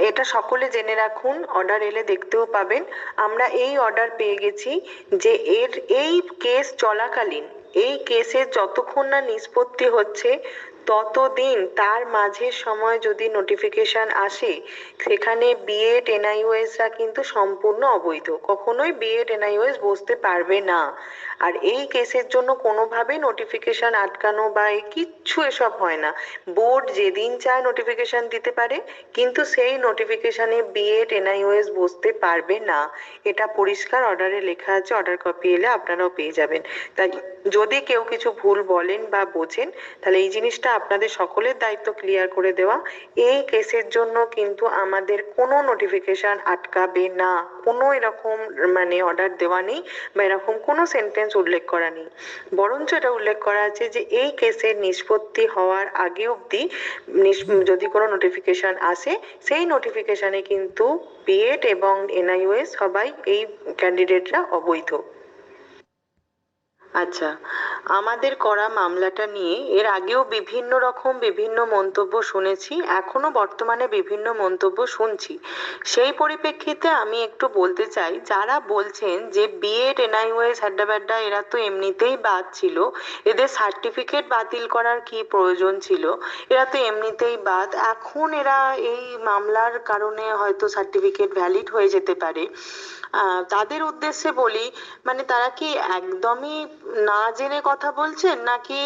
এটা সকলে জেনে রাখুন, অর্ডার এলে দেখতেও পাবেন। আমরা এই অর্ডার পেয়ে গেছি যে এই কেস চলাকালীন, এই কেসের যতক্ষণ না নিষ্পত্তি হচ্ছে ততদিন তার মাঝের সময় যদি নোটিফিকেশন আসে, সেখানে বিএড এনআইওএসরা কিন্তু সম্পূর্ণ অবৈধ, কখনোই বিএড এনআইওএস বসতে পারবে না। আর এই কেসের জন্য কোনোভাবেই নোটিফিকেশন আটকানো বা কিচ্ছু এসব হয় না। বোর্ড যেদিন চায় নোটিফিকেশন দিতে পারে, কিন্তু সেই নোটিফিকেশনে বিএড এনআইওএস বসতে পারবে না। এটা পরিষ্কার অর্ডারে লেখা আছে, অর্ডার কপি এলে আপনারাও পেয়ে যাবেন। তাই যদি কেউ কিছু ভুল বলেন বা বোঝেন, তাহলে এই জিনিসটা আপনাদের সকলের দায়িত্ব ক্লিয়ার করে দেওয়া। এই কেসের জন্য কিন্তু আমাদের কোনো নোটিফিকেশন আটকাবে না, কোনো এরকম অর্ডার দেওয়া নেই বা এরকম কোনো সেন্টেন্স উল্লেখ করা নেই। বরঞ্চ এটা উল্লেখ করা আছে যে এই কেসের নিষ্পত্তি হওয়ার আগে অবধি যদি কোনো নোটিফিকেশন আসে, সেই নোটিফিকেশনে কিন্তু বিএড এবং এনআইওএস সবাই এই ক্যান্ডিডেটরা অবৈধ। আচ্ছা, আমাদের করা মামলাটা নিয়ে এর আগেও বিভিন্ন মন্তব্য শুনেছি, এখনো বর্তমানে বিভিন্ন মন্তব্য শুনছি। সেই পরিপ্রেক্ষিতে আমি একটু বলতে চাই, যারা বলছেন যে বিএড এনআইওএস হাড্ডাবাড্ডা এরা তো এমনিতেই বাদ ছিল, এদের সার্টিফিকেট বাতিল করার কি প্রয়োজন ছিল, এরা তো এমনিতেই বাদ, এখন এরা এই মামলার কারণে হয়তো সার্টিফিকেট ভ্যালিড হয়ে যেতে পারে। তাদের উদ্দেশ্যে বলি, তারা কি একদমই না জেনে কথা বলছেন নাকি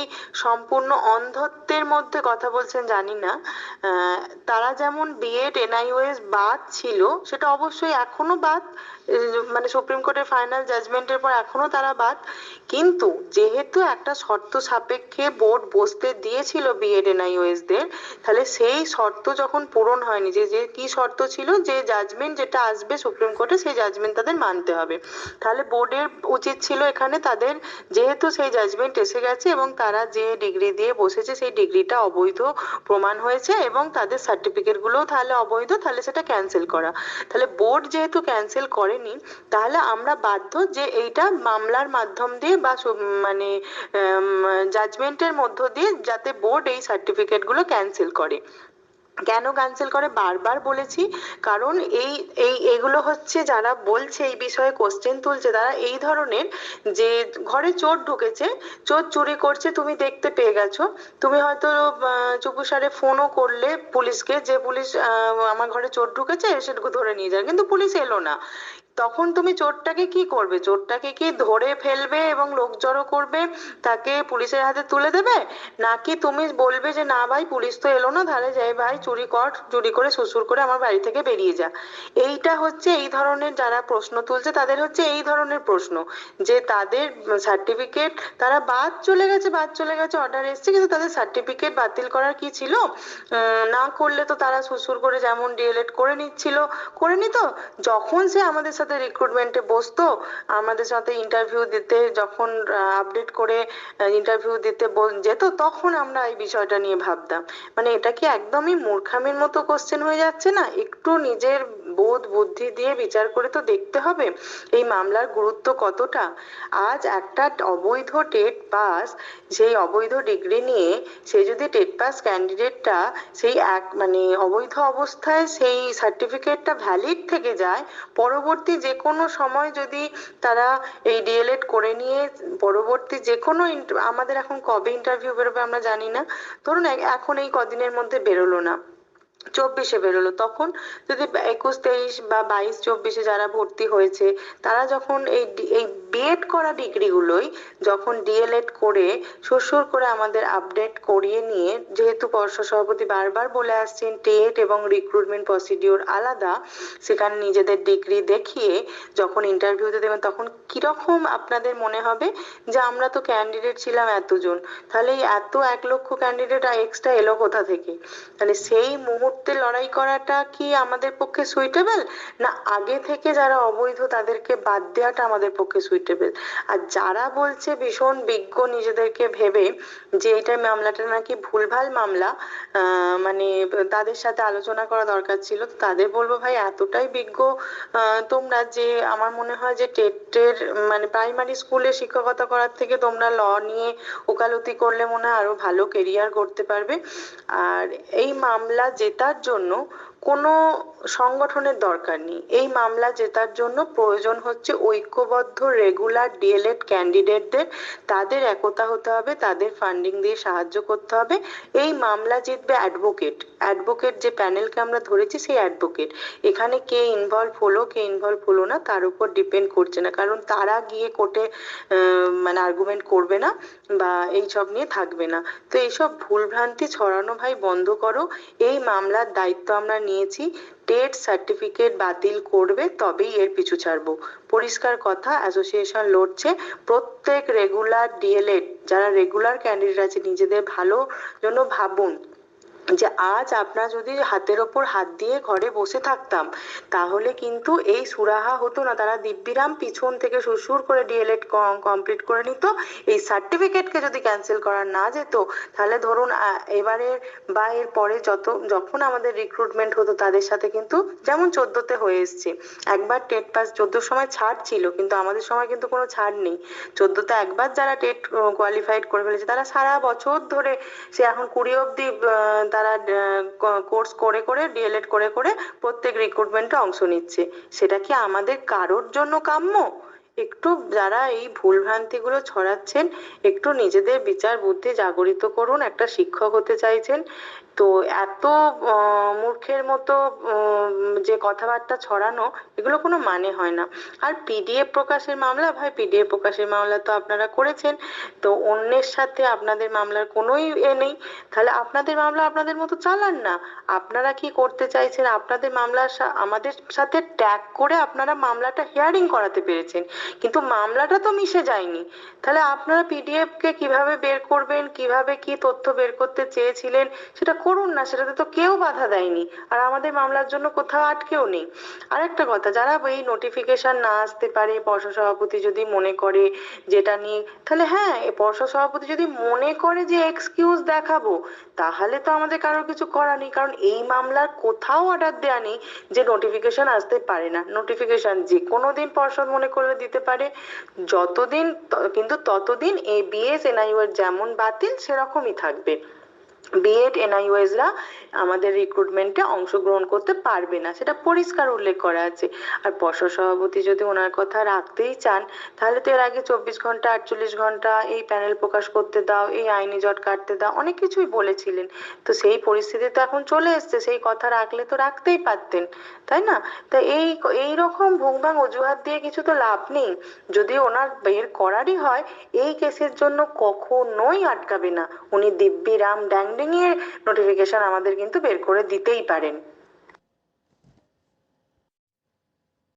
সম্পূর্ণ অন্ধত্বের মধ্যে কথা বলছেন জানি না। তারা যেমন বিএড এনআইওএস বাদ ছিল, সেটা অবশ্যই এখনো বাদ, সুপ্রিম কোর্টের ফাইনাল জাজমেন্টের পর এখনো তারা বাদ, কিন্তু যেহেতু একটা শর্ত সাপেক্ষে বোর্ড বসতে দিয়েছিল বিএড এনআইওএস দের, তাহলে সেই শর্ত যখন পূরণ হয়নি, যে যে কি শর্ত ছিল, যে জাজমেন্ট যেটা আসবে সুপ্রিম কোর্টে সেই জাজমেন্ট তাদের মানতে হবে, তাহলে বোর্ডের উচিত ছিল এখানে তাদের, যেহেতু সেই জাজমেন্ট এসে গেছে এবং তারা যে ডিগ্রি দিয়ে বসেছে সেই ডিগ্রিটা অবৈধ প্রমাণ হয়েছে এবং তাদের সার্টিফিকেট গুলোও তাহলে অবৈধ, তাহলে সেটা ক্যান্সেল করা। তাহলে বোর্ড যেহেতু ক্যান্সেল করেনি, তাহলে আমরা বাধ্য যে এইটা মামলার মাধ্যম দিয়ে বা জাজমেন্টের মধ্য দিয়ে যাতে বোর্ড এই সার্টিফিকেট গুলো ক্যান্সেল করে। কেন ক্যান্সেল করে বারবার বলেছি, কারণ এগুলো হচ্ছে, যারা বলছে এই বিষয়ে কোশ্চেন তুলছে, তারা এই ধরনের, যে ঘরে চোর ঢুকেছে, চোর চুরি করছে, তুমি দেখতে পেয়ে গেছো, তুমি হয়তো চুপুসারে ফোনও করলে পুলিশকে, যে পুলিশ আমার ঘরে চোর ঢুকেছে সেটুকু ধরে নিয়ে যায়, কিন্তু পুলিশ এলো না, তখন তুমি চোরটাকে কি করবে? চোরটাকে কি ধরে ফেলবে এবং লোক জড়ো করবে, তাকে পুলিশের হাতে তুলে দেবে, নাকি তুমি বলবে যে না ভাই পুলিশ তো এলো না, তাহলে যাই ভাই চুরি কর, চুরি করে শ্বশুর করে আমার বাড়ি থেকে বেরিয়ে যা? এইটা হচ্ছে এই ধরনের যারা প্রশ্ন তুলছে, তাদের হচ্ছে এই ধরনের প্রশ্ন, যে তাদের সার্টিফিকেট তারা বাদ চলে গেছে অর্ডার এসছে, কিন্তু তাদের সার্টিফিকেট বাতিল করার কি ছিল? না করলে তো তারা শ্বশুর করে যেমন ডিএলএড করে নিচ্ছিল, করে নিত, যখন সে আমাদের সাথে রিক্রুটমেন্টে বসতো, আমাদের সাথে ইন্টারভিউ দিতে যখন আপডেট করে ইন্টারভিউ দিতে যেত, তখন আমরা এই বিষয়টা নিয়ে ভাবতাম। এটা কি একদমই মূর্খামির মতো কোশ্চেন হয়ে যাচ্ছে না? একটু নিজের বোধ বুদ্ধি দিয়ে বিচার করে তো দেখতে হবে এই মামলার গুরুত্ব কতটা। আজ একটা অবৈধ টেট পাস, সেই অবৈধ ডিগ্রি নিয়ে সে যদি টেট পাস ক্যান্ডিডেটটা সেই অবৈধ অবস্থায় সেই সার্টিফিকেটটা ভ্যালিড থেকে যায়, পরবর্তী যে কোনো সময় যদি তারা এই ডিএলএড করে নিয়ে পরবর্তী যে কোনো, আমাদের এখন কবে ইন্টারভিউ বেরোবে আমরা জানি না, ধরুন এখন এই কদিনের মধ্যে বেরোলো না, 24-এ বেরোলো, তখন যদি 21, 23 বা 22, 24-এ যারা ভর্তি হয়েছে, তারা যখন এই বিএড করা ডিগ্রিগুলোই যখন ডিএলএড করে শ্বশুর করে আমাদের আপডেট করিয়ে নিয়ে, যেহেতু পর্ষদ সভাপতি বারবার বলে আসছেন টেট এবং রিক্রুটমেন্ট প্রসিডিওর আলাদা, সেখানে নিজেদের ডিগ্রি দেখিয়ে যখন ইন্টারভিউতে দেবেন, তখন কিরকম আপনাদের মনে হবে যে আমরা তো ক্যান্ডিডেট ছিলাম এতজন, তাহলে এত 1 লক্ষ ক্যান্ডিডেট এক্সট্রা এলো কোথা থেকে? তাহলে সেই মুহূর্তে লড়াই করাটা কি আমাদের পক্ষে সুইটেবল, না আগে থেকে যারা অবৈধ তাদেরকে বাদ দেওয়াটা আমাদের পক্ষে সুইটেবল? আর যারা বলছে ভীষণ বিজ্ঞ নিজেদেরকে ভেবে যে এটা মামলাটা নাকি ভুলভাল মামলা, তাদের সাথে আলোচনা করা দরকার ছিল, তাদের বলবো ভাই এতটাই বিজ্ঞ তোমরা যে আমার মনে হয় যে টেটের প্রাইমারি স্কুলে শিক্ষকতা করার থেকে তোমরা ল নিয়ে ওকালতি করলে মনে হয় আরো ভালো কেরিয়ার করতে পারবে। আর এই মামলা জেতার জন্য কোনো সংগঠনের দরকার নেই। এই মামলা জেতার জন্য প্রয়োজন হচ্ছে ঐক্যবদ্ধ রেগুলার ডিএলএড ক্যান্ডিডেটদের। তাদের একতা হতে হবে, তাদের ফান্ডিং দিয়ে সাহায্য করতে হবে। এই মামলা জিতবে অ্যাডভোকেট, অ্যাডভোকেট যে প্যানেলকে আমরা ধরেছি সেই অ্যাডভোকেট। এখানে কে ইনভলভ হলো কে ইনভলভ হলো না তার উপর ডিপেন্ড করছে না, কারণ তারা গিয়ে কোর্টে মানে আর্গুমেন্ট করবে না বা এইসব নিয়ে থাকবে না। তো এইসব ভুলভ্রান্তি ছড়ানো ভাই বন্ধ করো। এই মামলার দায়িত্ব আমরা নিয়েছি, টেট সার্টিফিকেট বাতিল করবে তবেই এর পিছু ছাড়বো। পরিষ্কার কথা, অ্যাসোসিয়েশন লড়ছে। প্রত্যেক রেগুলার ডিএলএড যারা রেগুলার ক্যান্ডিডেট আছে নিজেদের ভালো জন্য ভাবুন যে আজ আপনারা যদি হাতের ওপর হাত দিয়ে ঘরে বসে থাকতাম তাহলে কিন্তু এই সুরাহা হতো না। তারা দিব্যিরাম পিছন থেকে সুরসুর করে ডিএলএড কমপ্লিট করে নিত। এই সার্টিফিকেটকে যদি ক্যান্সেল করা না যেত তাহলে ধরুন এবারে বা এর পরে যখন আমাদের রিক্রুটমেন্ট হতো তাদের সাথে কিন্তু যেমন 14তে হয়ে এসছে, একবার টেট পাস 14 সময় ছাড় ছিল কিন্তু আমাদের সময় কিন্তু কোনো ছাড় নেই। 14তে একবার যারা টেট কোয়ালিফাইড করে ফেলেছে তারা সারা বছর ধরে সে এখন 20 অব্দি তারা কোর্স করে করে ডিএলএড করে করে প্রত্যেক রিক্রুটমেন্টে অংশ নিচ্ছে। সেটা কি আমাদের কারোর জন্য কাম্য? একটু যারা এই ভুলভ্রান্তিগুলো ছড়াচ্ছেন একটু নিজেদের বিচার বুদ্ধি জাগরিত করুন। একটা শিক্ষক হতে চাইছেন তো এত মূর্খের মতো যে কথাবার্তা ছড়ানো এগুলো কোনো মানে হয় না। আর পিডিএফ প্রকাশের মামলা, ভাই পিডিএফ প্রকাশের মামলা তো আপনারা করেছেন, তো অন্যের সাথে আপনাদের মামলার কোনোই নেই। তাহলে আপনাদের মামলা আপনাদের মতো চালান না। আপনারা কি করতে চাইছেন, আপনাদের মামলার আমাদের সাথে ট্যাগ করে আপনারা মামলাটা হিয়ারিং করাতে পেরেছেন কিন্তু মামলাটা তো মিশে যায়নি। তাহলে আপনারা পিডিএফ কে কিভাবে বের করবেন, কিভাবে কি তথ্য বের করতে চেয়েছিলেন সেটা করুন না, সেটাতে তো কেউ বাধা দেয়নি। আর আমাদের মামলার জন্য কোথাও আটকেও নেই। আর একটা কথা, যারা এই নোটিফিকেশন না আসতে পারে পর্ষদ সভাপতি যদি মনে করে যেটা নিয়ে, তাহলে হ্যাঁ পর্ষদ সভাপতি যদি মনে করে যে এক্সকিউজ দেখাবো তাহলে তো আমাদের কারোর কিছু করার নেই, কারণ এই মামলার কোথাও অর্ডার দেওয়া নেই যে নোটিফিকেশন আসতে পারে না। নোটিফিকেশন যে কোনো দিন পর্ষদ মনে করলে দিতে পারে, যতদিন কিন্তু ততদিন এই বিএস এনআইইউ এর যেমন বাতিল সেরকমই থাকবে। বিএড এনআইওএসরা আমাদের রিক্রুটমেন্টে অংশগ্রহণ করতে পারবে না, সেটা পরিষ্কার উল্লেখ করা আছে। আর পর্ষদ সভাপতি যদি ওনার কথা রাখতেই চান তাহলে তো এর আগে 24 ঘন্টা 48 ঘন্টা এই প্যানেল প্রকাশ করতে দাও, এই আইনি জট কাটতে দাও, অনেক কিছুই বলেছিলেন। তো সেই পরিস্থিতি তো এখন চলে এসছে, সেই কথা রাখলে তো রাখতেই পারতেন, তাই না? তা এই রকম ভুংভাং অজুহাত দিয়ে কিছু তো লাভ নেই। যদি ওনার বের করারই হয় এই কেসের জন্য কখনোই আটকাবে না, উনি দিব্যি রাম ড্যাং ডিঙিয়ে নোটিফিকেশন আমাদের কিন্তু বের করে দিতেই পারেন।